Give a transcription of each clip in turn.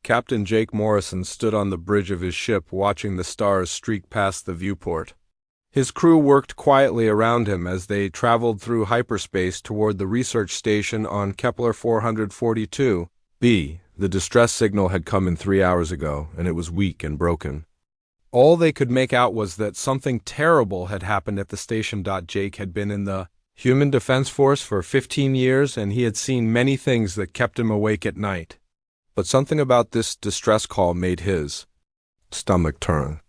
Captain Jake Morrison stood on the bridge of his ship watching the stars streak past the viewport. His crew worked quietly around him as they traveled through hyperspace toward the research station on Kepler 442b. The distress signal had come in 3 hours ago, and it was weak and broken. All they could make out was that something terrible had happened at the station. Jake had been in the Human Defense Force for 15 years, and he had seen many things that kept him awake at night. But something about this distress call made his stomach turn.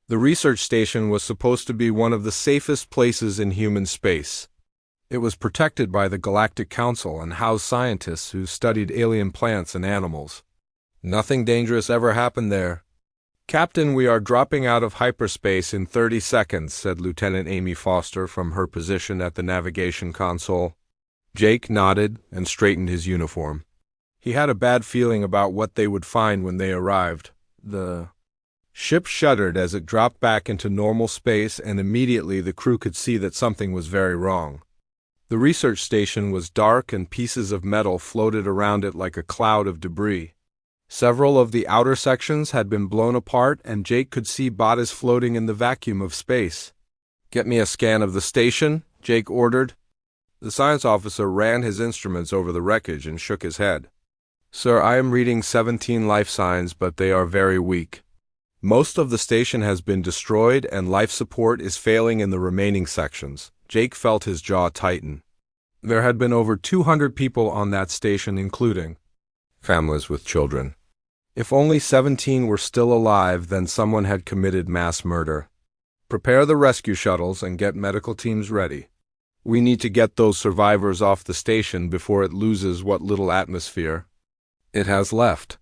The research station was supposed to be one of the safest places in human space. It was protected by the Galactic Council and housed scientists who studied alien plants and animals. Nothing dangerous ever happened there. "Captain, we are dropping out of hyperspace in 30 seconds, said Lieutenant Amy Foster from her position at the navigation console. Jake nodded and straightened his uniform. He had a bad feeling about what they would find when they arrived. The ship shuddered as it dropped back into normal space, and immediately the crew could see that something was very wrong. The research station was dark, and pieces of metal floated around it like a cloud of debris. Several of the outer sections had been blown apart, and Jake could see bodies floating in the vacuum of space. "Get me a scan of the station," Jake ordered. The science officer ran his instruments over the wreckage and shook his head. "Sir, I am reading 17 life signs, but they are very weak. Most of the station has been destroyed, and life support is failing in the remaining sections." Jake felt his jaw tighten. There had been over 200 people on that station, including families with children. If only 17 were still alive, then someone had committed mass murder. "Prepare the rescue shuttles and get medical teams ready. We need to get those survivors off the station before it loses what little atmosphere it has left."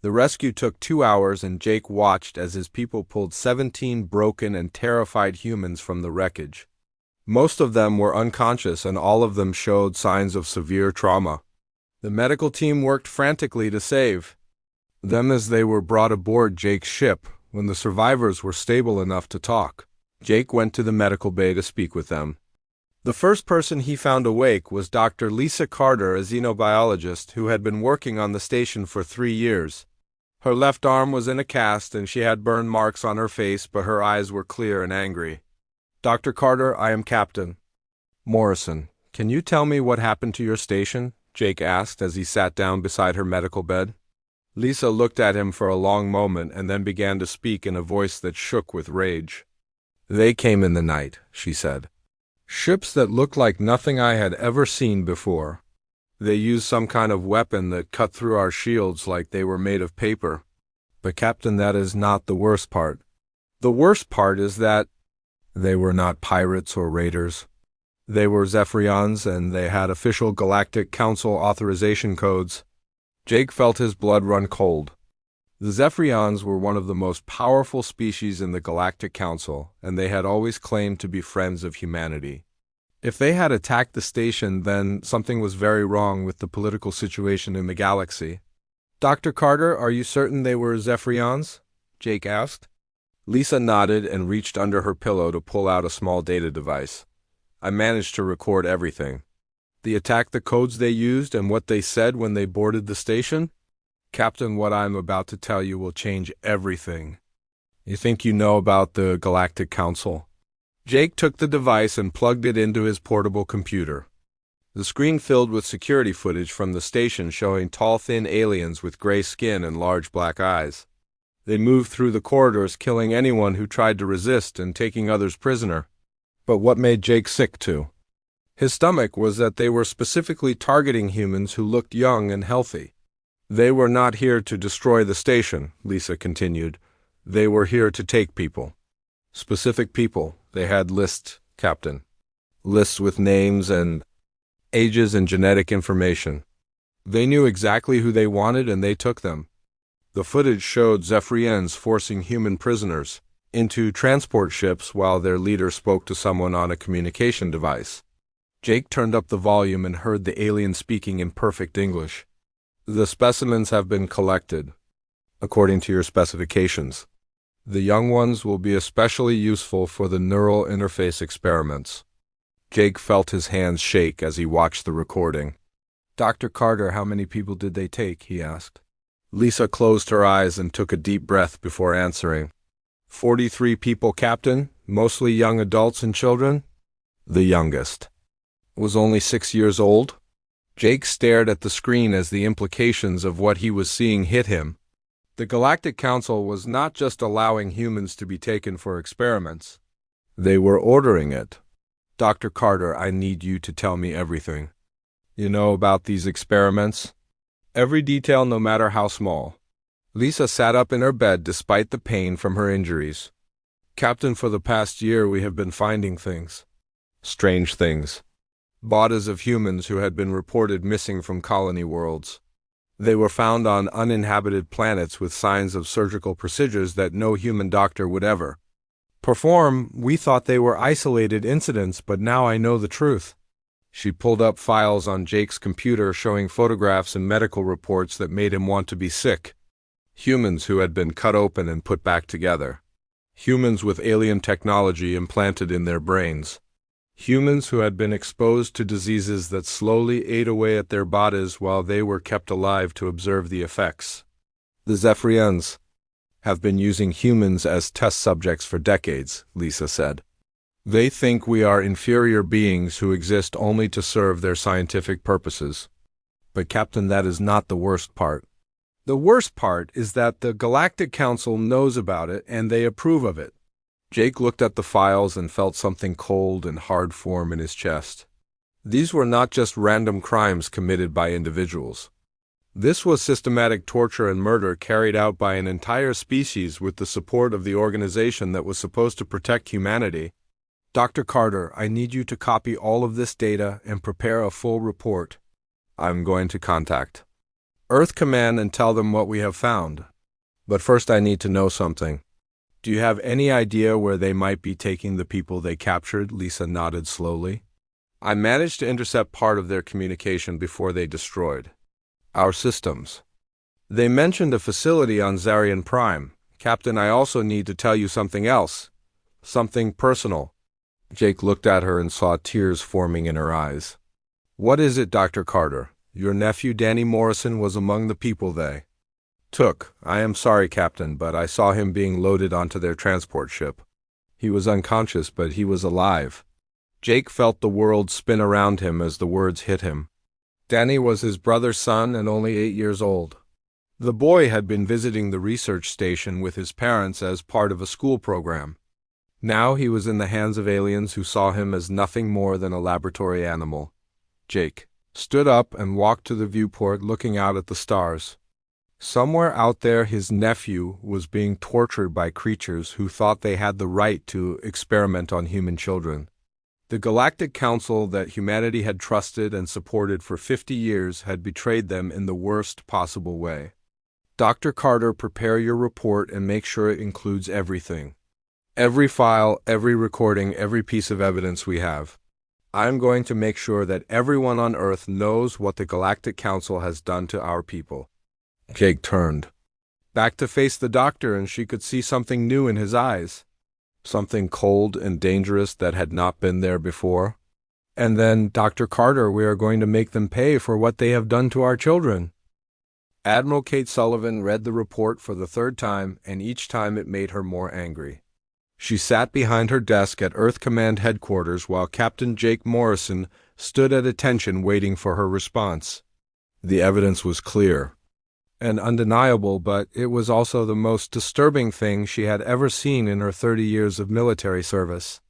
The rescue took 2 hours, and Jake watched as his people pulled 17 broken and terrified humans from the wreckage. Most of them were unconscious, and all of them showed signs of severe trauma. The medical team worked frantically to save them as they were brought aboard Jake's ship. When the survivors were stable enough to talk, Jake went to the medical bay to speak with them. The first person he found awake was Dr. Lisa Carter, a xenobiologist who had been working on the station for 3 years. Her left arm was in a cast, and she had burn marks on her face, but her eyes were clear and angry. "Dr. Carter, I am Captain Morrison. Can you tell me what happened to your station?" Jake asked as he sat down beside her medical bed. Lisa looked at him for a long moment and then began to speak in a voice that shook with rage. "They came in the night," she said. "Ships that looked like nothing I had ever seen before. They used some kind of weapon that cut through our shields like they were made of paper. But Captain, that is not the worst part. The worst part is that they were not pirates or raiders. They were Zephyrians, and they had official Galactic Council authorization codes." Jake felt his blood run cold. The Zephyrians were one of the most powerful species in the Galactic Council, and they had always claimed to be friends of humanity. If they had attacked the station, then something was very wrong with the political situation in the galaxy. "Dr. Carter, are you certain they were Zephyrians?" Jake asked. Lisa nodded and reached under her pillow to pull out a small data device. "I managed to record everything. The attack, the codes they used, and what they said when they boarded the station. Captain, what I'm about to tell you will change everything. You think you know about the Galactic Council?" Jake took the device and plugged it into his portable computer. The screen filled with security footage from the station showing tall, thin aliens with gray skin and large black eyes. They moved through the corridors, killing anyone who tried to resist and taking others prisoner. But what made Jake sick to his stomach was that they were specifically targeting humans who looked young and healthy. "They were not here to destroy the station," Lisa continued. "They were here to take people. Specific people. They had lists, Captain. Lists with names and ages and genetic information. They knew exactly who they wanted, and they took them." The footage showed Zephyrians forcing human prisoners into transport ships while their leader spoke to someone on a communication device. Jake turned up the volume and heard the alien speaking in perfect English. "The specimens have been collected, according to your specifications. The young ones will be especially useful for the neural interface experiments." Jake felt his hands shake as he watched the recording. "Dr. Carter, how many people did they take?" he asked. Lisa closed her eyes and took a deep breath before answering. 43 people, Captain, mostly young adults and children. The youngest was only 6 years old. Jake stared at the screen as the implications of what he was seeing hit him. The Galactic Council was not just allowing humans to be taken for experiments. They were ordering it. Dr. Carter, I need you to tell me everything. You know about these experiments? Every detail, no matter how small. Lisa sat up in her bed despite the pain from her injuries. Captain, for the past year we have been finding things. Strange things. Bodies of humans who had been reported missing from colony worlds. They were found on uninhabited planets with signs of surgical procedures that no human doctor would ever perform. We thought they were isolated incidents, but now I know the truth. She pulled up files on Jake's computer showing photographs and medical reports that made him want to be sick. Humans who had been cut open and put back together. Humans with alien technology implanted in their brains. Humans who had been exposed to diseases that slowly ate away at their bodies while they were kept alive to observe the effects. The Zephyrians have been using humans as test subjects for decades, Lisa said. They think we are inferior beings who exist only to serve their scientific purposes. But Captain, that is not the worst part. The worst part is that the Galactic Council knows about it and they approve of it. Jake looked at the files and felt something cold and hard form in his chest. These were not just random crimes committed by individuals. This was systematic torture and murder carried out by an entire species with the support of the organization that was supposed to protect humanity. Dr. Carter, I need you to copy all of this data and prepare a full report. I'm going to contact Earth Command and tell them what we have found. But first I need to know something. Do you have any idea where they might be taking the people they captured? Lisa nodded slowly. I managed to intercept part of their communication before they destroyed our systems. They mentioned a facility on Zarian Prime. Captain, I also need to tell you something else. Something personal. Jake looked at her and saw tears forming in her eyes. What is it, Dr. Carter? Your nephew Danny Morrison was among the people they took. I am sorry, Captain, but I saw him being loaded onto their transport ship. He was unconscious, but he was alive. Jake felt the world spin around him as the words hit him. Danny was his brother's son and only 8 years old. The boy had been visiting the research station with his parents as part of a school program. Now he was in the hands of aliens who saw him as nothing more than a laboratory animal. Jake stood up and walked to the viewport, looking out at the stars. Somewhere out there, his nephew was being tortured by creatures who thought they had the right to experiment on human children. The Galactic Council that humanity had trusted and supported for 50 years had betrayed them in the worst possible way. Dr. Carter, prepare your report and make sure it includes everything. Every file, every recording, every piece of evidence we have. I'm going to make sure that everyone on Earth knows what the Galactic Council has done to our people. Jake turned back to face the doctor, and she could see something new in his eyes. Something cold and dangerous that had not been there before. And then, Dr. Carter, we are going to make them pay for what they have done to our children. Admiral Kate Sullivan read the report for the third time, and each time it made her more angry. She sat behind her desk at Earth Command headquarters while Captain Jake Morrison stood at attention waiting for her response. The evidence was clear and undeniable, but it was also the most disturbing thing she had ever seen in her 30 years of military service.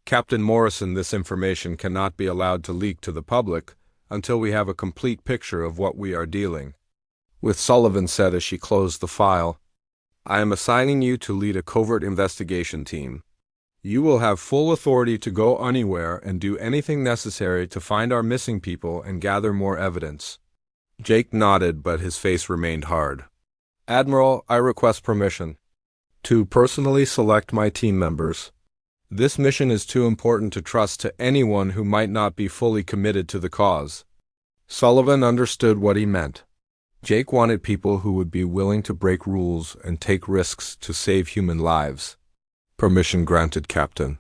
Captain Morrison, this information cannot be allowed to leak to the public until we have a complete picture of what we are dealing with, Sullivan said as she closed the file. I am assigning you to lead a covert investigation team. You will have full authority to go anywhere and do anything necessary to find our missing people and gather more evidence. Jake nodded, but his face remained hard. Admiral, I request permission to personally select my team members. This mission is too important to trust to anyone who might not be fully committed to the cause. Sullivan understood what he meant. Jake wanted people who would be willing to break rules and take risks to save human lives. Permission granted, Captain.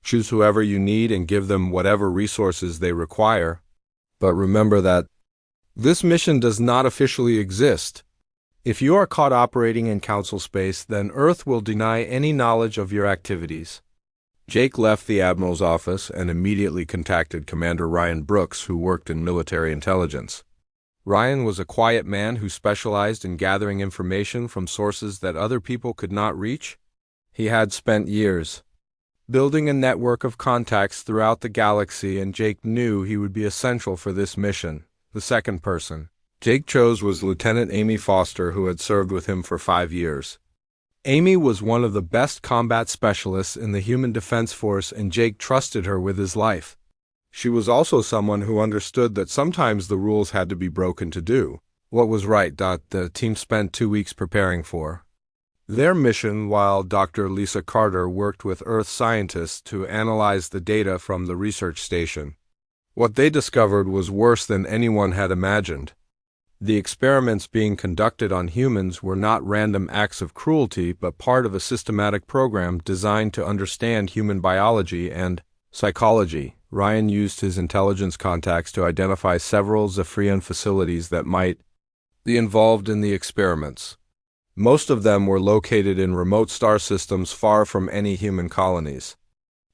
Choose whoever you need and give them whatever resources they require. But remember that this mission does not officially exist. If you are caught operating in Council space, then Earth will deny any knowledge of your activities. Jake left the Admiral's office and immediately contacted Commander Ryan Brooks, who worked in military intelligence. Ryan was a quiet man who specialized in gathering information from sources that other people could not reach. He had spent years building a network of contacts throughout the galaxy, and Jake knew he would be essential for this mission. The second person Jake chose was Lieutenant Amy Foster, who had served with him for 5 years. Amy was one of the best combat specialists in the Human Defense Force, and Jake trusted her with his life. She was also someone who understood that sometimes the rules had to be broken to do what was right. The team spent 2 weeks preparing for their mission, while Dr. Lisa Carter worked with Earth scientists to analyze the data from the research station. What they discovered was worse than anyone had imagined. The experiments being conducted on humans were not random acts of cruelty, but part of a systematic program designed to understand human biology and psychology. Ryan used his intelligence contacts to identify several Zephyrian facilities that might be involved in the experiments. Most of them were located in remote star systems far from any human colonies.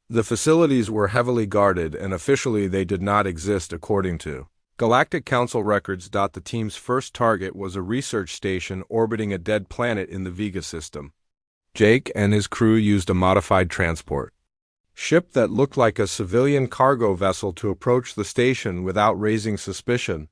The facilities were heavily guarded, and officially they did not exist according to Galactic Council records. The team's first target was a research station orbiting a dead planet in the Vega system. Jake and his crew used a modified transport ship that looked like a civilian cargo vessel to approach the station without raising suspicion.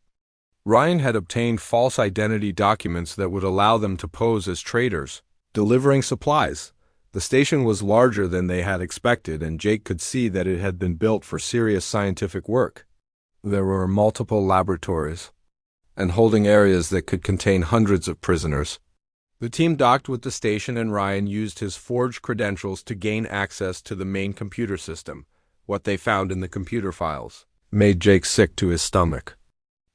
Ryan had obtained false identity documents that would allow them to pose as traders, delivering supplies. The station was larger than they had expected, and Jake could see that it had been built for serious scientific work. There were multiple laboratories and holding areas that could contain hundreds of prisoners. The team docked with the station, and Ryan used his forged credentials to gain access to the main computer system. What they found in the computer files made Jake sick to his stomach.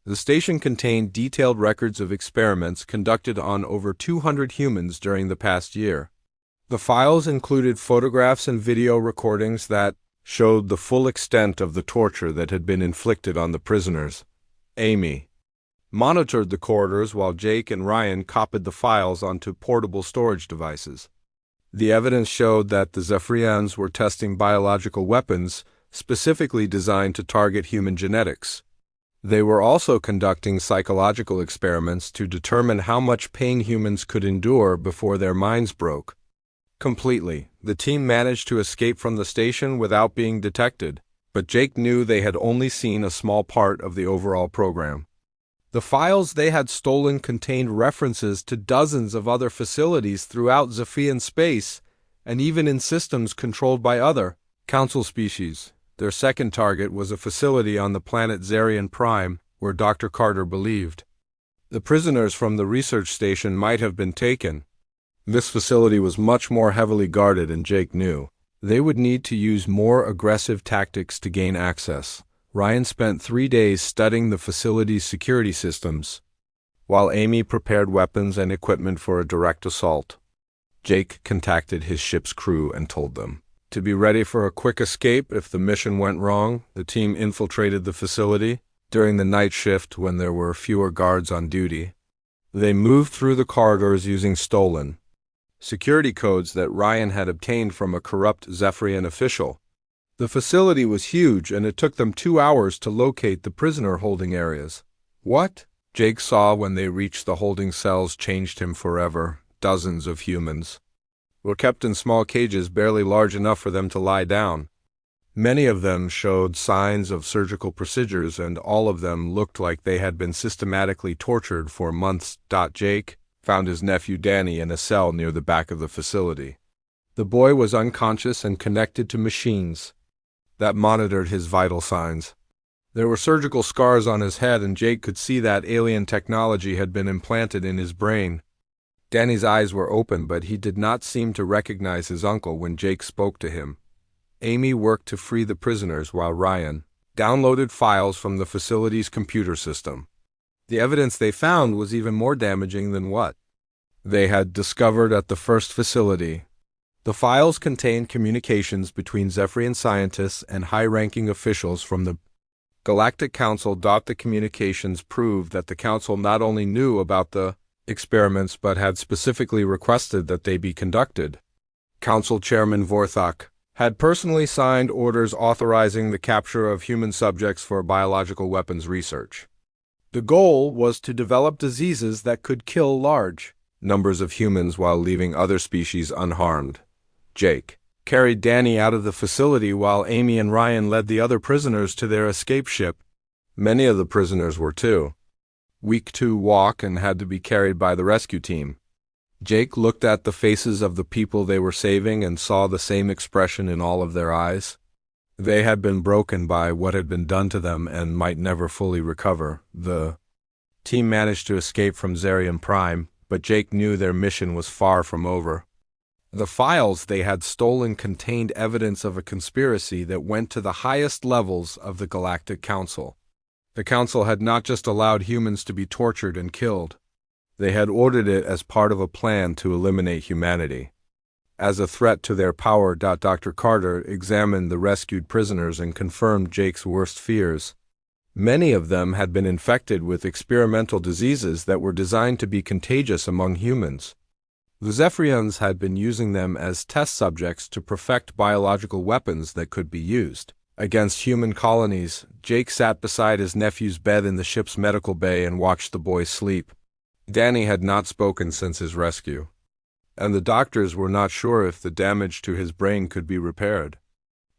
The station contained detailed records of experiments conducted on over 200 humans during the past year. The files included photographs and video recordings that showed the full extent of the torture that had been inflicted on the prisoners. Amy monitored the corridors while Jake and Ryan copied the files onto portable storage devices. The evidence showed that the Zephyrians were testing biological weapons specifically designed to target human genetics. They were also conducting psychological experiments to determine how much pain humans could endure before their minds broke completely. The team managed to escape from the station without being detected, but Jake knew they had only seen a small part of the overall program. The files they had stolen contained references to dozens of other facilities throughout Zephyrian space, and even in systems controlled by other Council species. Their second target was a facility on the planet Zarian Prime, where Dr. Carter believed the prisoners from the research station might have been taken. This facility was much more heavily guarded, and Jake knew they would need to use more aggressive tactics to gain access. Ryan spent 3 days studying the facility's security systems, while Amy prepared weapons and equipment for a direct assault. Jake contacted his ship's crew and told them to be ready for a quick escape if the mission went wrong. The team infiltrated the facility during the night shift when there were fewer guards on duty. They moved through the corridors using stolen security codes that Ryan had obtained from a corrupt Zephyrian official. The facility was huge, and it took them 2 hours to locate the prisoner holding areas. What Jake saw when they reached the holding cells changed him forever. Dozens of humans were kept in small cages barely large enough for them to lie down. Many of them showed signs of surgical procedures, and all of them looked like they had been systematically tortured for months. Jake found his nephew Danny in a cell near the back of the facility. The boy was unconscious and connected to machines that monitored his vital signs. There were surgical scars on his head, and Jake could see that alien technology had been implanted in his brain. Danny's eyes were open, but he did not seem to recognize his uncle when Jake spoke to him. Amy worked to free the prisoners while Ryan downloaded files from the facility's computer system. The evidence they found was even more damaging than what they had discovered at the first facility. The files contained communications between Zephyrian scientists and high-ranking officials from the Galactic Council. The communications proved that the Council not only knew about the experiments but had specifically requested that they be conducted. Council Chairman Vorthok had personally signed orders authorizing the capture of human subjects for biological weapons research. The goal was to develop diseases that could kill large numbers of humans while leaving other species unharmed. Jake carried Danny out of the facility while Amy and Ryan led the other prisoners to their escape ship. Many of the prisoners were too weak to walk and had to be carried by the rescue team. Jake looked at the faces of the people they were saving and saw the same expression in all of their eyes. They had been broken by what had been done to them and might never fully recover. The team managed to escape from Zarian Prime, but Jake knew their mission was far from over. The files they had stolen contained evidence of a conspiracy that went to the highest levels of the Galactic Council. The Council had not just allowed humans to be tortured and killed. They had ordered it as part of a plan to eliminate humanity. As a threat to their power, Dr. Carter examined the rescued prisoners and confirmed Jake's worst fears. Many of them had been infected with experimental diseases that were designed to be contagious among humans. The Zephyrians had been using them as test subjects to perfect biological weapons that could be used against human colonies. Jake sat beside his nephew's bed in the ship's medical bay and watched the boy sleep. Danny had not spoken since his rescue, and the doctors were not sure if the damage to his brain could be repaired.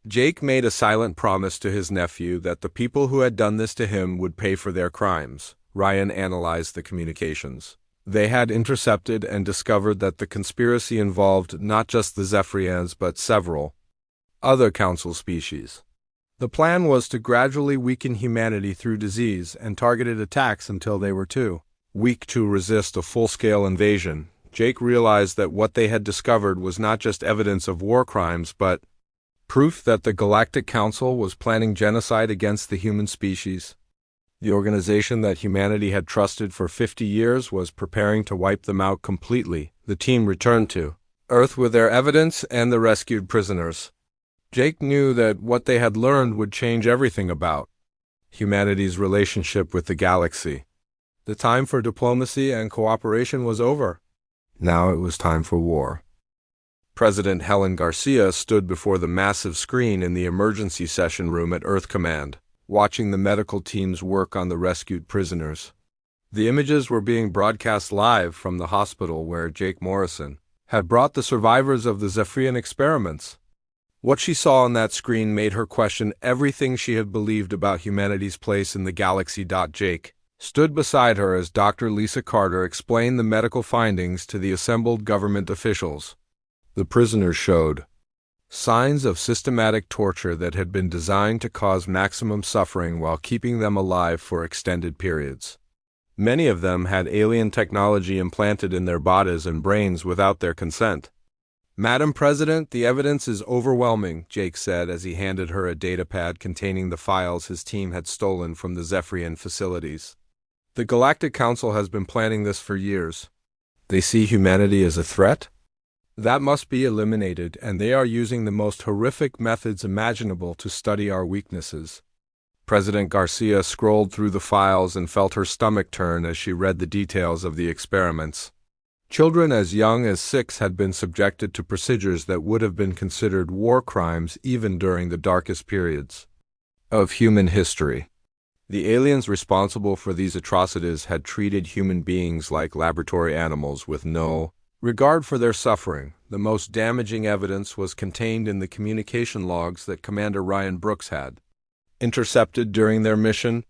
Jake made a silent promise to his nephew that the people who had done this to him would pay for their crimes. Ryan analyzed the communications. They had intercepted and discovered that the conspiracy involved not just the Zephyrians but several other Council species. The plan was to gradually weaken humanity through disease and targeted attacks until they were too weak to resist a full-scale invasion. Jake realized that what they had discovered was not just evidence of war crimes, but proof that the Galactic Council was planning genocide against the human species. The organization that humanity had trusted for 50 years was preparing to wipe them out completely. The team returned to Earth with their evidence and the rescued prisoners. Jake knew that what they had learned would change everything about humanity's relationship with the galaxy. The time for diplomacy and cooperation was over. Now it was time for war. President Helen Garcia stood before the massive screen in the emergency session room at Earth Command, watching the medical teams work on the rescued prisoners. The images were being broadcast live from the hospital where Jake Morrison had brought the survivors of the Zephyrian experiments. What she saw on that screen made her question everything she had believed about humanity's place in the galaxy. Jake stood beside her as Dr. Lisa Carter explained the medical findings to the assembled government officials. The prisoners showed signs of systematic torture that had been designed to cause maximum suffering while keeping them alive for extended periods. Many of them had alien technology implanted in their bodies and brains without their consent. Madam President, the evidence is overwhelming, Jake said as he handed her a datapad containing the files his team had stolen from the Zephyrian facilities. The Galactic Council has been planning this for years. They see humanity as a threat? That must be eliminated, and they are using the most horrific methods imaginable to study our weaknesses. President Garcia scrolled through the files and felt her stomach turn as she read the details of the experiments. Children as young as 6 had been subjected to procedures that would have been considered war crimes even during the darkest periods of human history. The aliens responsible for these atrocities had treated human beings like laboratory animals with no regard for their suffering. The most damaging evidence was contained in the communication logs that Commander Ryan Brooks had intercepted during their mission.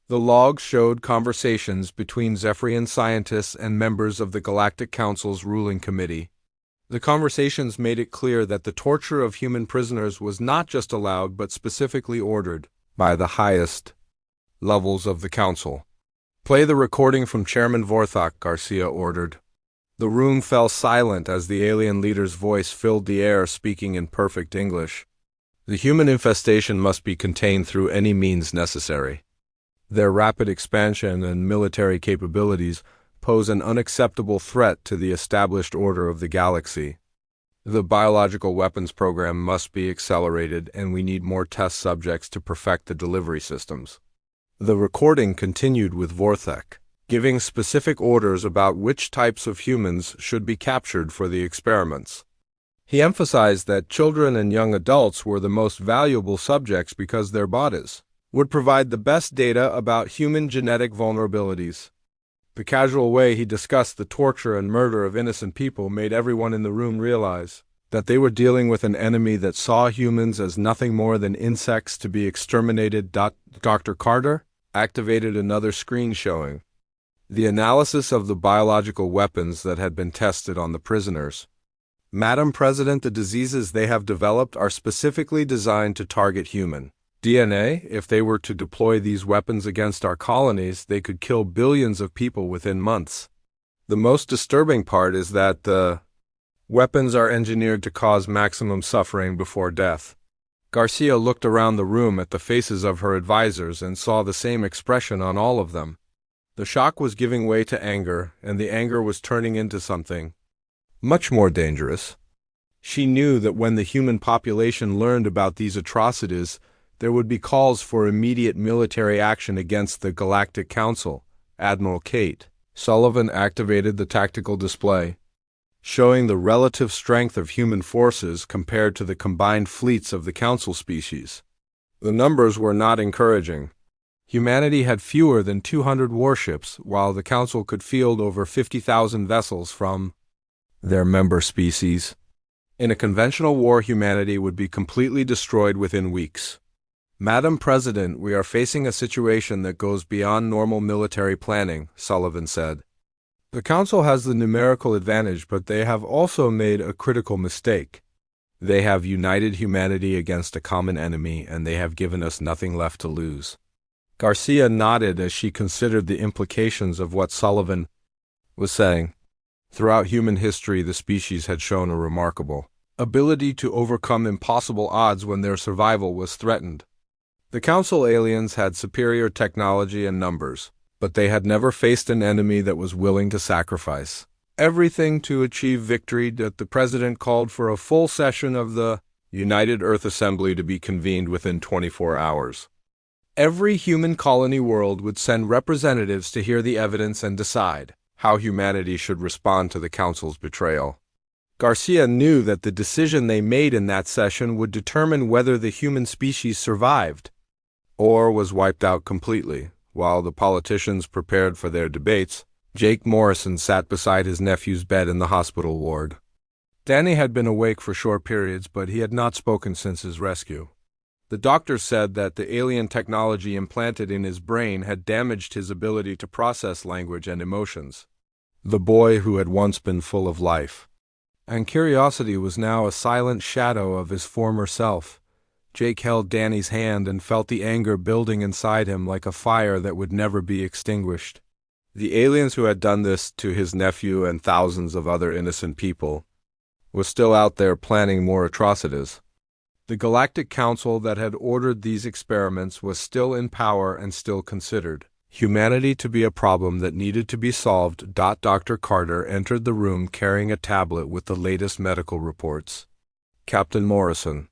The logs showed conversations between Zephyrian scientists and members of the Galactic Council's ruling committee. The conversations made it clear that the torture of human prisoners was not just allowed but specifically ordered by the highest levels of the Council. Play the recording from Chairman Vorthok, Garcia ordered. The room fell silent as the alien leader's voice filled the air, speaking in perfect English. The human infestation must be contained through any means necessary. Their rapid expansion and military capabilities pose an unacceptable threat to the established order of the galaxy. The biological weapons program must be accelerated, and we need more test subjects to perfect the delivery systems. The recording continued with Vorthok giving specific orders about which types of humans should be captured for the experiments. He emphasized that children and young adults were the most valuable subjects because their bodies would provide the best data about human genetic vulnerabilities. The casual way he discussed the torture and murder of innocent people made everyone in the room realize that they were dealing with an enemy that saw humans as nothing more than insects to be exterminated. Dr. Carter activated another screen showing the analysis of the biological weapons that had been tested on the prisoners. Madam President, the diseases they have developed are specifically designed to target human DNA. If they were to deploy these weapons against our colonies, they could kill billions of people within months. The most disturbing part is that the weapons are engineered to cause maximum suffering before death. Garcia looked around the room at the faces of her advisors and saw the same expression on all of them. The shock was giving way to anger, and the anger was turning into something much more dangerous. She knew that when the human population learned about these atrocities, there would be calls for immediate military action against the Galactic Council. Admiral Kate Sullivan activated the tactical display, showing the relative strength of human forces compared to the combined fleets of the Council species. The numbers were not encouraging. Humanity had fewer than 200 warships, while the Council could field over 50,000 vessels from their member species. In a conventional war, humanity would be completely destroyed within weeks. Madam President, we are facing a situation that goes beyond normal military planning, Sullivan said. The Council has the numerical advantage, but they have also made a critical mistake. They have united humanity against a common enemy, and they have given us nothing left to lose. Garcia nodded as she considered the implications of what Sullivan was saying. Throughout human history, the species had shown a remarkable ability to overcome impossible odds when their survival was threatened. The Council aliens had superior technology and numbers, but they had never faced an enemy that was willing to sacrifice everything to achieve victory. That the President called for a full session of the United Earth Assembly to be convened within 24 hours. Every human colony world would send representatives to hear the evidence and decide how humanity should respond to the Council's betrayal. Garcia knew that the decision they made in that session would determine whether the human species survived or was wiped out completely. While the politicians prepared for their debates, Jake Morrison sat beside his nephew's bed in the hospital ward. Danny had been awake for short periods, but he had not spoken since his rescue. The doctor said that the alien technology implanted in his brain had damaged his ability to process language and emotions. The boy who had once been full of life and curiosity was now a silent shadow of his former self. Jake held Danny's hand and felt the anger building inside him like a fire that would never be extinguished. The aliens who had done this to his nephew and thousands of other innocent people were still out there planning more atrocities. The Galactic Council that had ordered these experiments was still in power and still considered humanity to be a problem that needed to be solved. Dr. Carter entered the room carrying a tablet with the latest medical reports. Captain Morrison,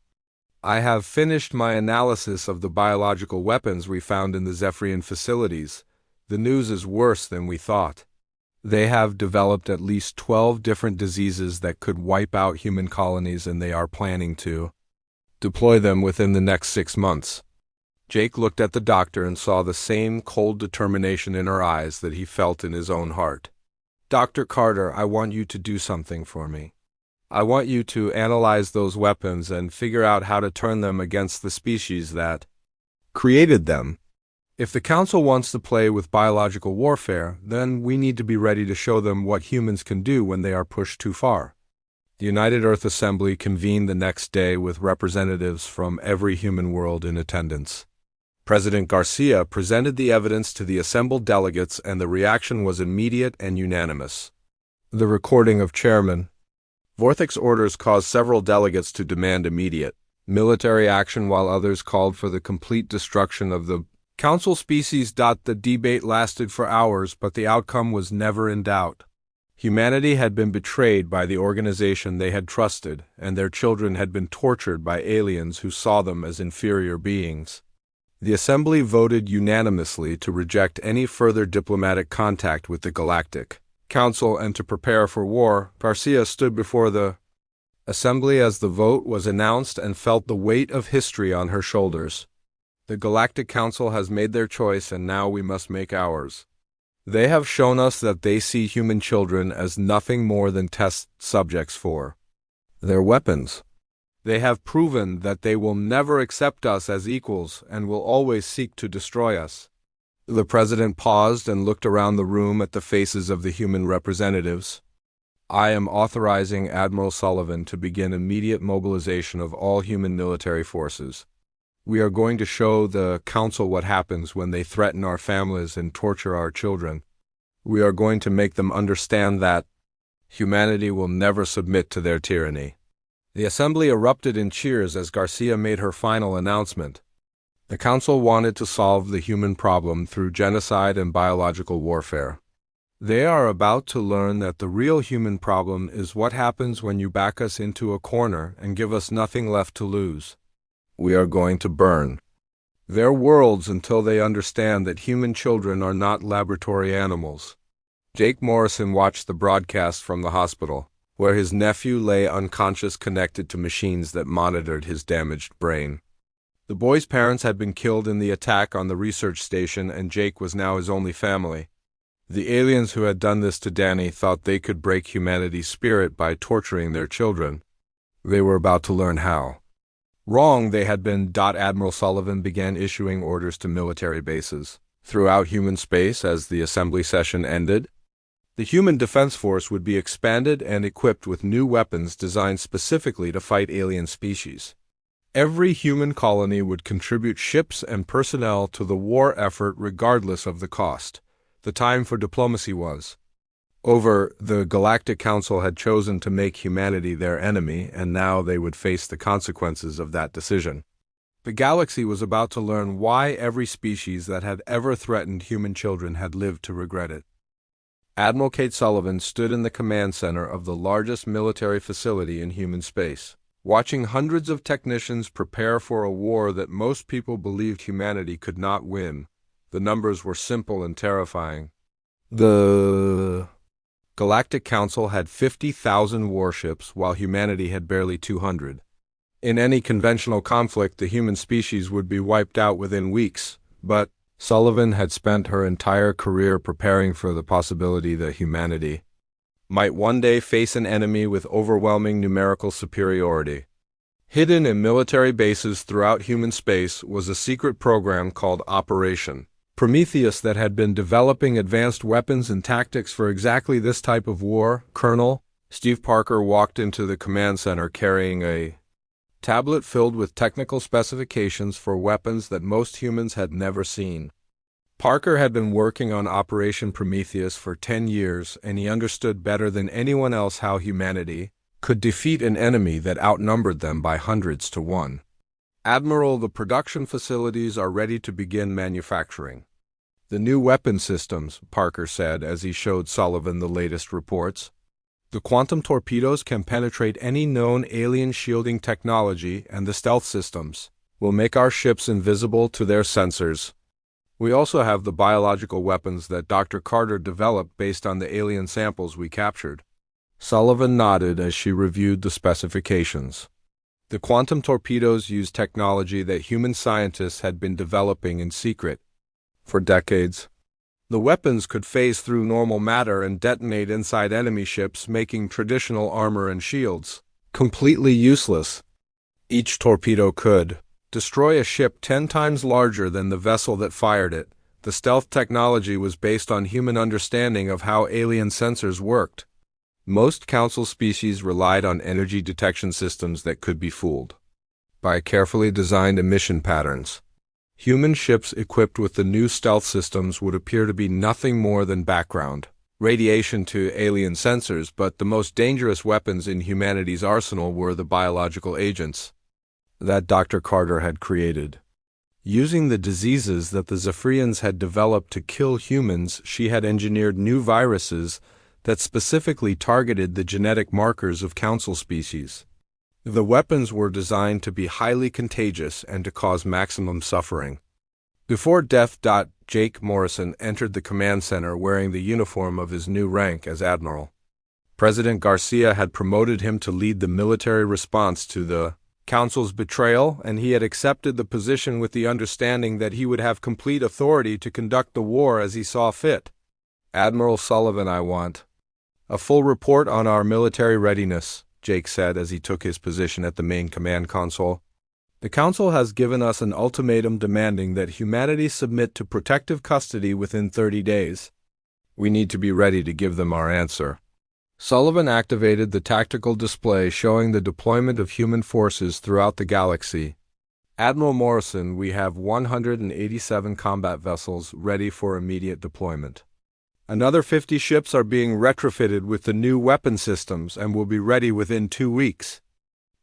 I have finished my analysis of the biological weapons we found in the Zephyrian facilities. The news is worse than we thought. They have developed at least 12 different diseases that could wipe out human colonies, and they are planning to deploy them within the next 6 months. Jake looked at the doctor and saw the same cold determination in her eyes that he felt in his own heart. Dr. Carter, I want you to do something for me. I want you to analyze those weapons and figure out how to turn them against the species that created them. If the Council wants to play with biological warfare, then we need to be ready to show them what humans can do when they are pushed too far. The United Earth Assembly convened the next day with representatives from every human world in attendance. President Garcia presented the evidence to the assembled delegates, and the reaction was immediate and unanimous. The recording of Chairman Vorthic's orders caused several delegates to demand immediate military action, while others called for the complete destruction of the Council species. The debate lasted for hours, but the outcome was never in doubt. Humanity had been betrayed by the organization they had trusted, and their children had been tortured by aliens who saw them as inferior beings. The Assembly voted unanimously to reject any further diplomatic contact with the Galactic Council and to prepare for war. Garcia stood before the Assembly as the vote was announced and felt the weight of history on her shoulders. The Galactic Council has made their choice, and now we must make ours. They have shown us that they see human children as nothing more than test subjects for their weapons. They have proven that they will never accept us as equals and will always seek to destroy us. The President paused and looked around the room at the faces of the human representatives. I am authorizing Admiral Sullivan to begin immediate mobilization of all human military forces. We are going to show the Council what happens when they threaten our families and torture our children. We are going to make them understand that humanity will never submit to their tyranny. The Assembly erupted in cheers as Garcia made her final announcement. The Council wanted to solve the human problem through genocide and biological warfare. They are about to learn that the real human problem is what happens when you back us into a corner and give us nothing left to lose. We are going to burn their worlds until they understand that human children are not laboratory animals. Jake Morrison watched the broadcast from the hospital, where his nephew lay unconscious connected to machines that monitored his damaged brain. The boy's parents had been killed in the attack on the research station, and Jake was now his only family. The aliens who had done this to Danny thought they could break humanity's spirit by torturing their children. They were about to learn how wrong they had been. Admiral Sullivan began issuing orders to military bases throughout human space as the Assembly session ended. The Human Defense Force would be expanded and equipped with new weapons designed specifically to fight alien species. Every human colony would contribute ships and personnel to the war effort regardless of the cost. The time for diplomacy was over. The Galactic Council had chosen to make humanity their enemy, and now they would face the consequences of that decision. The galaxy was about to learn why every species that had ever threatened human children had lived to regret it. Admiral Kate Sullivan stood in the command center of the largest military facility in human space, watching hundreds of technicians prepare for a war that most people believed humanity could not win. The numbers were simple and terrifying. The Galactic Council had 50,000 warships, while humanity had barely 200. In any conventional conflict, the human species would be wiped out within weeks, but Sullivan had spent her entire career preparing for the possibility that humanity might one day face an enemy with overwhelming numerical superiority. Hidden in military bases throughout human space was a secret program called Operation Prometheus that had been developing advanced weapons and tactics for exactly this type of war. Colonel Steve Parker walked into the command center carrying a tablet filled with technical specifications for weapons that most humans had never seen. Parker had been working on Operation Prometheus for 10 years, and he understood better than anyone else how humanity could defeat an enemy that outnumbered them by hundreds to one. Admiral, the production facilities are ready to begin manufacturing the new weapon systems, Parker said as he showed Sullivan the latest reports. The quantum torpedoes can penetrate any known alien shielding technology, and the stealth systems will make our ships invisible to their sensors. We also have the biological weapons that Dr. Carter developed based on the alien samples we captured. Sullivan nodded as she reviewed the specifications. The quantum torpedoes use technology that human scientists had been developing in secret for decades. The weapons could phase through normal matter and detonate inside enemy ships, making traditional armor and shields completely useless. Each torpedo could destroy a ship 10 times larger than the vessel that fired it. The stealth technology was based on human understanding of how alien sensors worked. Most Council species relied on energy detection systems that could be fooled by carefully designed emission patterns. Human ships equipped with the new stealth systems would appear to be nothing more than background radiation to alien sensors, but the most dangerous weapons in humanity's arsenal were the biological agents that Dr. Carter had created. Using the diseases that the Zephyrians had developed to kill humans, she had engineered new viruses that specifically targeted the genetic markers of Council species. The weapons were designed to be highly contagious and to cause maximum suffering. Before death. Jake Morrison entered the command center wearing the uniform of his new rank as admiral. President Garcia had promoted him to lead the military response to the Council's betrayal, and he had accepted the position with the understanding that he would have complete authority to conduct the war as he saw fit. Admiral Sullivan, I want a full report on our military readiness, Jake said as he took his position at the main command console. The Council has given us an ultimatum demanding that humanity submit to protective custody within 30 days. We need to be ready to give them our answer. Sullivan activated the tactical display showing the deployment of human forces throughout the galaxy. Admiral Morrison, we have 187 combat vessels ready for immediate deployment. Another 50 ships are being retrofitted with the new weapon systems and will be ready within 2 weeks.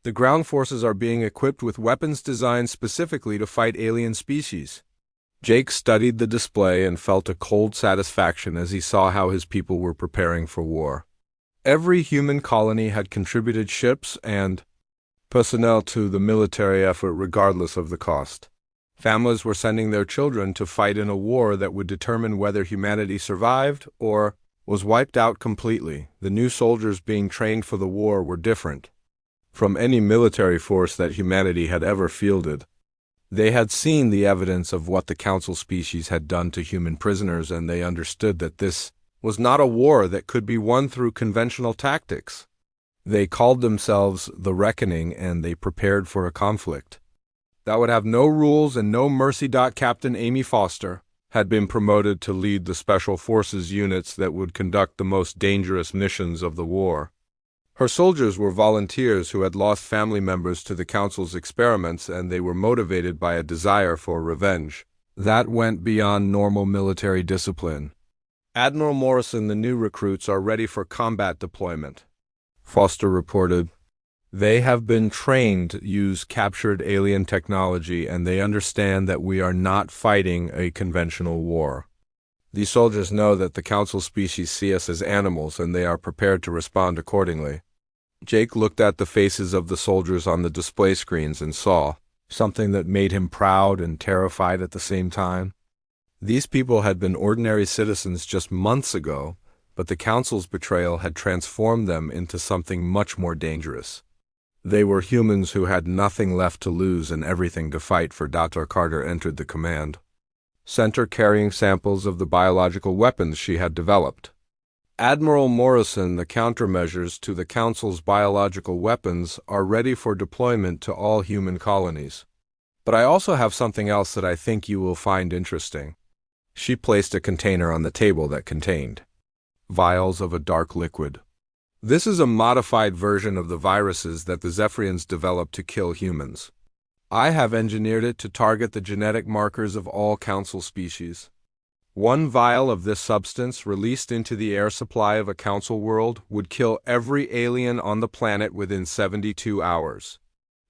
The ground forces are being equipped with weapons designed specifically to fight alien species. Jake studied the display and felt a cold satisfaction as he saw how his people were preparing for war. Every human colony had contributed ships and personnel to the military effort regardless of the cost. Families were sending their children to fight in a war that would determine whether humanity survived or was wiped out completely. The new soldiers being trained for the war were different from any military force that humanity had ever fielded. They had seen the evidence of what the Council species had done to human prisoners, and they understood that this was not a war that could be won through conventional tactics. They called themselves the Reckoning, and they prepared for a conflict that would have no rules and no mercy. Captain Amy Foster had been promoted to lead the Special Forces units that would conduct the most dangerous missions of the war. Her soldiers were volunteers who had lost family members to the Council's experiments, and they were motivated by a desire for revenge that went beyond normal military discipline. Admiral Morrison, the new recruits are ready for combat deployment, Foster reported. They have been trained to use captured alien technology, and they understand that we are not fighting a conventional war. These soldiers know that the Council species see us as animals, and they are prepared to respond accordingly. Jake looked at the faces of the soldiers on the display screens and saw something that made him proud and terrified at the same time. These people had been ordinary citizens just months ago, but the Council's betrayal had transformed them into something much more dangerous. They were humans who had nothing left to lose and everything to fight for. Dr. Carter entered the command center carrying samples of the biological weapons she had developed. Admiral Morrison, the countermeasures to the Council's biological weapons are ready for deployment to all human colonies. But I also have something else that I think you will find interesting. She placed a container on the table that contained vials of a dark liquid. This is a modified version of the viruses that the Zephyrians developed to kill humans. I have engineered it to target the genetic markers of all Council species. One vial of this substance released into the air supply of a Council world would kill every alien on the planet within 72 hours.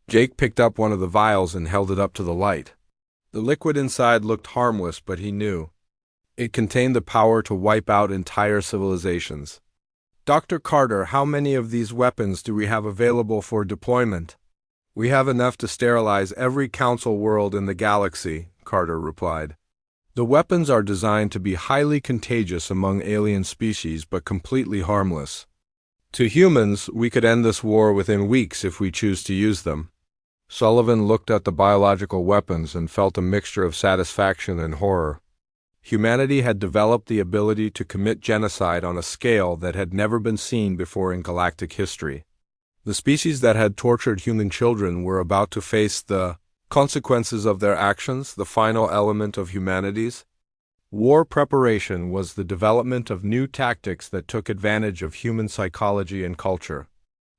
Jake picked up one of the vials and held it up to the light. The liquid inside looked harmless, but he knew it contained the power to wipe out entire civilizations. Dr. Carter, how many of these weapons do we have available for deployment? We have enough to sterilize every Council world in the galaxy, Carter replied. The weapons are designed to be highly contagious among alien species, but completely harmless. To humans, we could end this war within weeks if we choose to use them. Sullivan looked at the biological weapons and felt a mixture of satisfaction and horror. Humanity had developed the ability to commit genocide on a scale that had never been seen before in galactic history. The species that had tortured human children were about to face the consequences of their actions, the final element of humanity's. War preparation was the development of new tactics that took advantage of human psychology and culture.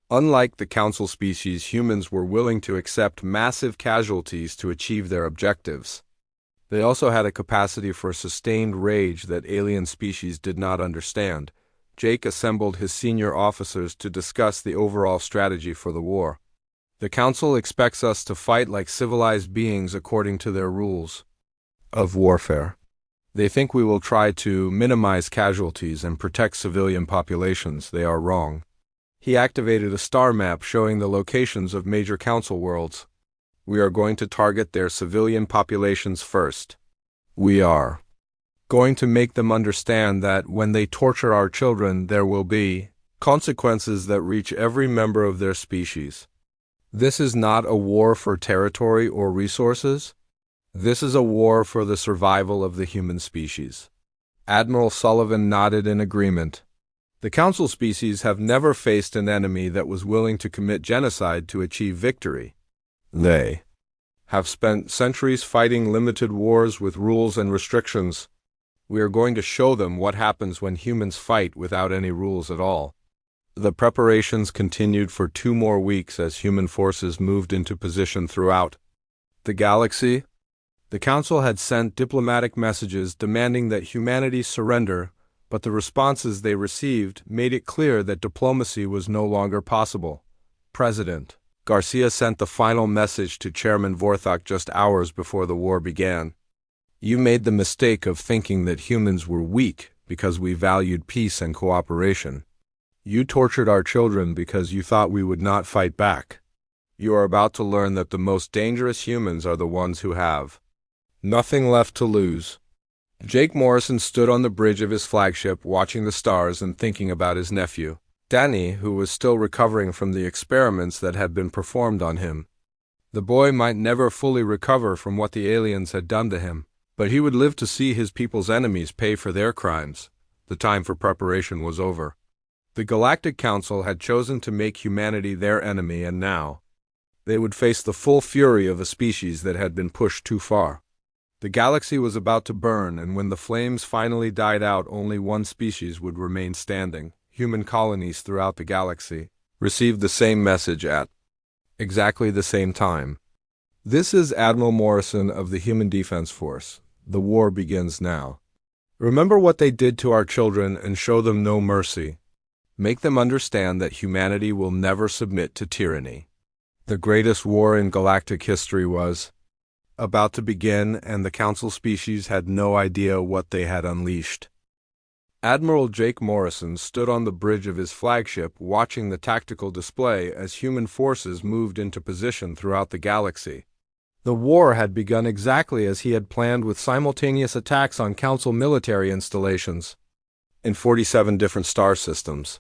Unlike the Council species, humans were willing to accept massive casualties to achieve their objectives. They also had a capacity for sustained rage that alien species did not understand. Jake assembled his senior officers to discuss the overall strategy for the war. The Council expects us to fight like civilized beings according to their rules of warfare. They think we will try to minimize casualties and protect civilian populations. They are wrong. He activated a star map showing the locations of major Council worlds. We are going to target their civilian populations first. We are going to make them understand that when they torture our children, there will be consequences that reach every member of their species. This is not a war for territory or resources. This is a war for the survival of the human species. Admiral Sullivan nodded in agreement. The Council species have never faced an enemy that was willing to commit genocide to achieve victory. They have spent centuries fighting limited wars with rules and restrictions. We are going to show them what happens when humans fight without any rules at all. The preparations continued for 2 more weeks as human forces moved into position throughout the galaxy. The Council had sent diplomatic messages demanding that humanity surrender, but the responses they received made it clear that diplomacy was no longer possible. President Garcia sent the final message to Chairman Vorthok just hours before the war began. You made the mistake of thinking that humans were weak because we valued peace and cooperation. You tortured our children because you thought we would not fight back. You are about to learn that the most dangerous humans are the ones who have nothing left to lose. Jake Morrison stood on the bridge of his flagship, watching the stars and thinking about his nephew, Danny, who was still recovering from the experiments that had been performed on him. The boy might never fully recover from what the aliens had done to him, but he would live to see his people's enemies pay for their crimes. The time for preparation was over. The Galactic Council had chosen to make humanity their enemy, and now they would face the full fury of a species that had been pushed too far. The galaxy was about to burn, and when the flames finally died out, only one species would remain standing. Human colonies throughout the galaxy received the same message at exactly the same time. This is Admiral Morrison of the Human Defense Force. The war begins now. Remember what they did to our children and show them no mercy. Make them understand that humanity will never submit to tyranny. The greatest war in galactic history was about to begin, and the Council species had no idea what they had unleashed. Admiral Jake Morrison stood on the bridge of his flagship, watching the tactical display as human forces moved into position throughout the galaxy. The war had begun exactly as he had planned, with simultaneous attacks on Council military installations in 47 different star systems.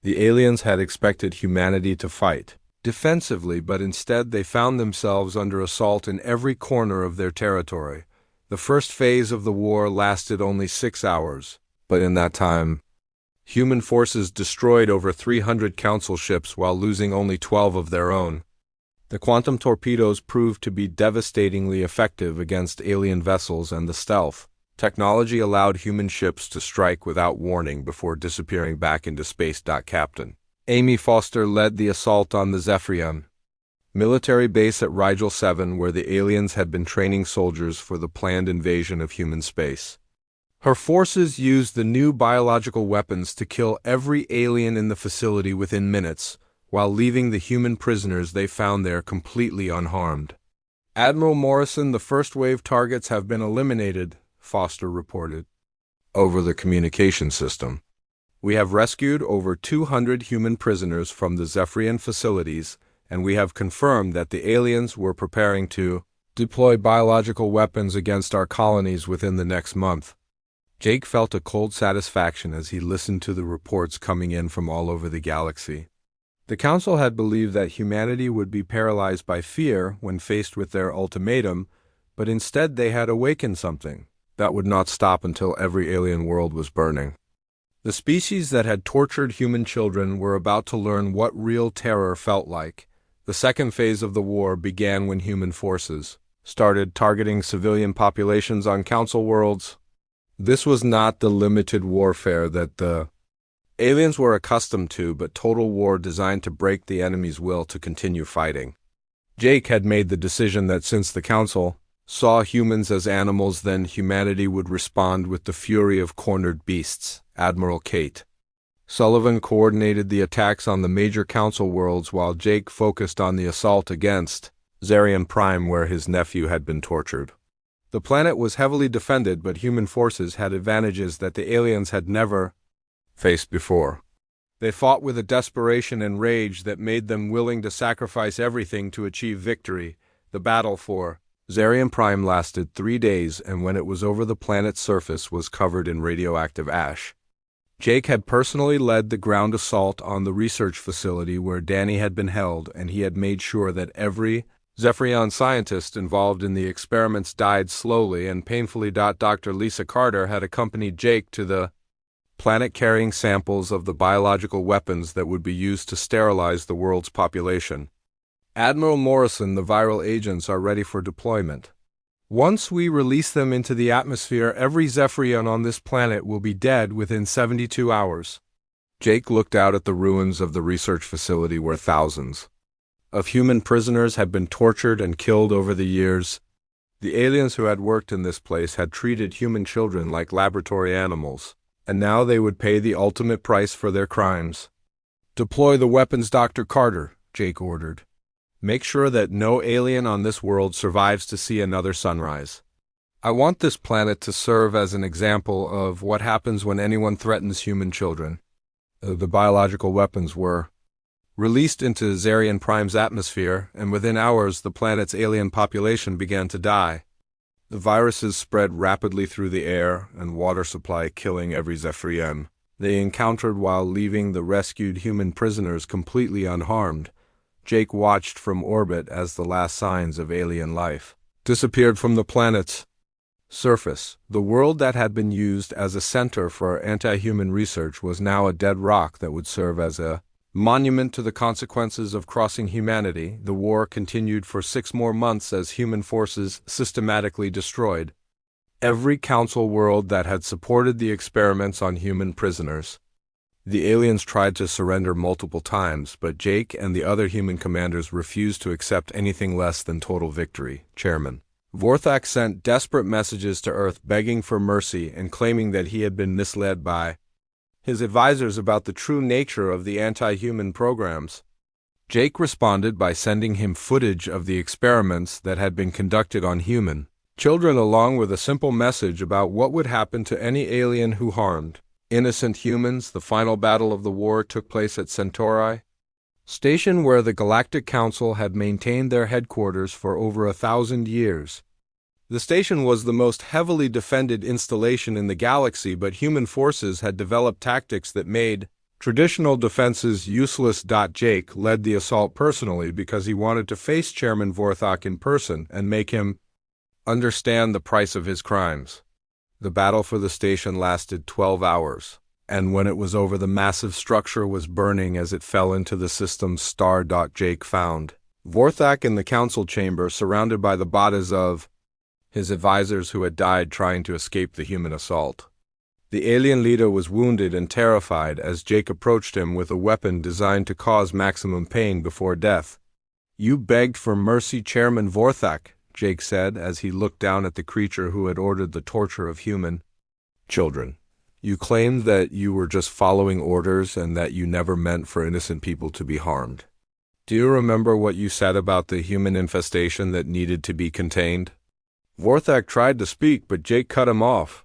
The aliens had expected humanity to fight defensively, but instead they found themselves under assault in every corner of their territory. The first phase of the war lasted only 6 hours, but in that time, human forces destroyed over 300 Council ships while losing only 12 of their own. The quantum torpedoes proved to be devastatingly effective against alien vessels, and the stealth technology allowed human ships to strike without warning before disappearing back into space. Captain Amy Foster led the assault on the Zephyrian military base at Rigel 7, where the aliens had been training soldiers for the planned invasion of human space. Her forces used the new biological weapons to kill every alien in the facility within minutes, while leaving the human prisoners they found there completely unharmed. Admiral Morrison, the first wave targets have been eliminated, Foster reported over the communication system. We have rescued over 200 human prisoners from the Zephyrian facilities, and we have confirmed that the aliens were preparing to deploy biological weapons against our colonies within the next month. Jake felt a cold satisfaction as he listened to the reports coming in from all over the galaxy. The Council had believed that humanity would be paralyzed by fear when faced with their ultimatum, but instead they had awakened something that would not stop until every alien world was burning. The species that had tortured human children were about to learn what real terror felt like. The second phase of the war began when human forces started targeting civilian populations on Council worlds. This was not the limited warfare that the aliens were accustomed to, but total war designed to break the enemy's will to continue fighting. Jake had made the decision that since the Council saw humans as animals, then humanity would respond with the fury of cornered beasts. Admiral Kate Sullivan coordinated the attacks on the major Council worlds, while Jake focused on the assault against Zarian Prime, where his nephew had been tortured. The planet was heavily defended, but human forces had advantages that the aliens had never faced before. They fought with a desperation and rage that made them willing to sacrifice everything to achieve victory. The battle for Zarian Prime lasted 3 days, and when it was over, the planet's surface was covered in radioactive ash. Jake had personally led the ground assault on the research facility where Danny had been held, and he had made sure that every Zephyrian scientist involved in the experiments died slowly and painfully. Dr. Lisa Carter had accompanied Jake to the planet carrying samples of the biological weapons that would be used to sterilize the world's population. Admiral Morrison, the viral agents are ready for deployment. Once we release them into the atmosphere, every Zephyrian on this planet will be dead within 72 hours. Jake looked out at the ruins of the research facility where thousands of human prisoners had been tortured and killed over the years. The aliens who had worked in this place had treated human children like laboratory animals, and now they would pay the ultimate price for their crimes. "Deploy the weapons, Dr. Carter," Jake ordered. "Make sure that no alien on this world survives to see another sunrise. I want this planet to serve as an example of what happens when anyone threatens human children." The biological weapons were released into Zarian Prime's atmosphere, and within hours the planet's alien population began to die. The viruses spread rapidly through the air and water supply, killing every Zephyrian they encountered while leaving the rescued human prisoners completely unharmed. Jake watched from orbit as the last signs of alien life disappeared from the planet's surface. The world that had been used as a center for anti-human research was now a dead rock that would serve as a monument to the consequences of crossing humanity. The war continued for 6 more months as human forces systematically destroyed every council world that had supported the experiments on human prisoners. The aliens tried to surrender multiple times, but Jake and the other human commanders refused to accept anything less than total victory. Chairman Vorthak sent desperate messages to Earth begging for mercy and claiming that he had been misled by his advisors about the true nature of the anti-human programs. Jake responded by sending him footage of the experiments that had been conducted on human children, along with a simple message about what would happen to any alien who harmed innocent humans. The final battle of the war took place at Centauri Station, where the Galactic Council had maintained their headquarters for over 1,000 years. The station was the most heavily defended installation in the galaxy, but human forces had developed tactics that made traditional defenses useless. Jake led the assault personally because he wanted to face Chairman Vorthak in person and make him understand the price of his crimes. The battle for the station lasted 12 hours, and when it was over, the massive structure was burning as it fell into the system's star. Jake found Vorthak in the council chamber, surrounded by the bodies of his advisors who had died trying to escape the human assault. The alien leader was wounded and terrified as Jake approached him with a weapon designed to cause maximum pain before death. "You begged for mercy, Chairman Vorthak," Jake said as he looked down at the creature who had ordered the torture of human children. "You claimed that you were just following orders and that you never meant for innocent people to be harmed. Do you remember what you said about the human infestation that needed to be contained?" Vorthak tried to speak, but Jake cut him off.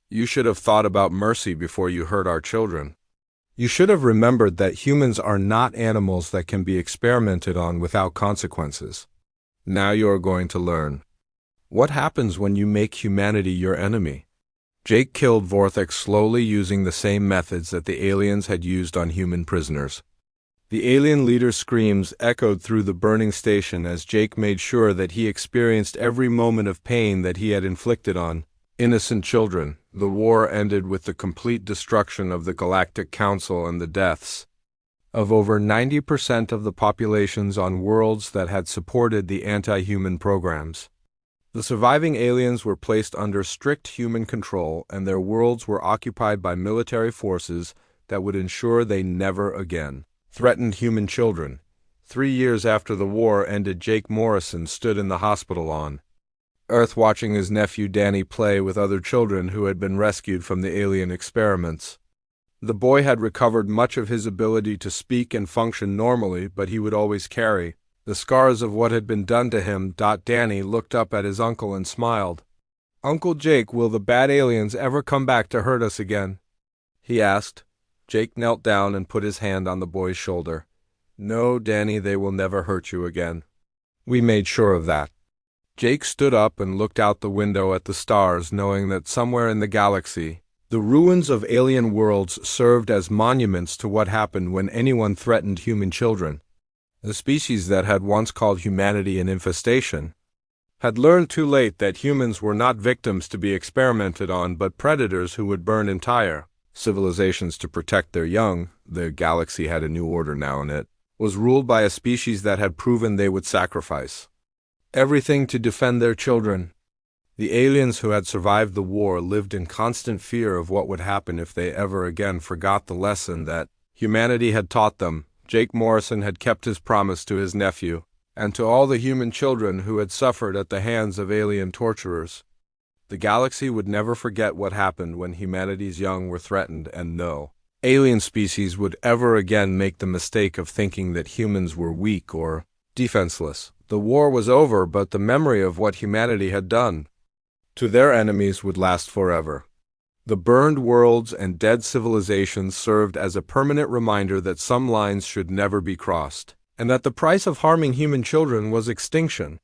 "You should have thought about mercy before you hurt our children. You should have remembered that humans are not animals that can be experimented on without consequences. Now you are going to learn what happens when you make humanity your enemy." Jake killed Vorthak slowly, using the same methods that the aliens had used on human prisoners. The alien leader's screams echoed through the burning station as Jake made sure that he experienced every moment of pain that he had inflicted on innocent children. The war ended with the complete destruction of the Galactic Council and the deaths of over 90% of the populations on worlds that had supported the anti-human programs. The surviving aliens were placed under strict human control, and their worlds were occupied by military forces that would ensure they never again threatened human children. 3 years after the war ended, Jake Morrison stood in the hospital on Earth watching his nephew Danny play with other children who had been rescued from the alien experiments. The boy had recovered much of his ability to speak and function normally, but he would always carry the scars of what had been done to him. Danny looked up at his uncle and smiled. "Uncle Jake, will the bad aliens ever come back to hurt us again?" he asked. Jake knelt down and put his hand on the boy's shoulder. "No, Danny, they will never hurt you again. We made sure of that." Jake stood up and looked out the window at the stars, knowing that somewhere in the galaxy, the ruins of alien worlds served as monuments to what happened when anyone threatened human children. The species that had once called humanity an infestation had learned too late that humans were not victims to be experimented on, but predators who would burn entire civilizations to protect their young. The galaxy had a new order now, and it was ruled by a species that had proven they would sacrifice everything to defend their children. The aliens who had survived the war lived in constant fear of what would happen if they ever again forgot the lesson that humanity had taught them. Jake Morrison had kept his promise to his nephew, and to all the human children who had suffered at the hands of alien torturers. The galaxy would never forget what happened when humanity's young were threatened, and no alien species would ever again make the mistake of thinking that humans were weak or defenseless. The war was over, but the memory of what humanity had done to their enemies would last forever. The burned worlds and dead civilizations served as a permanent reminder that some lines should never be crossed, and that the price of harming human children was extinction.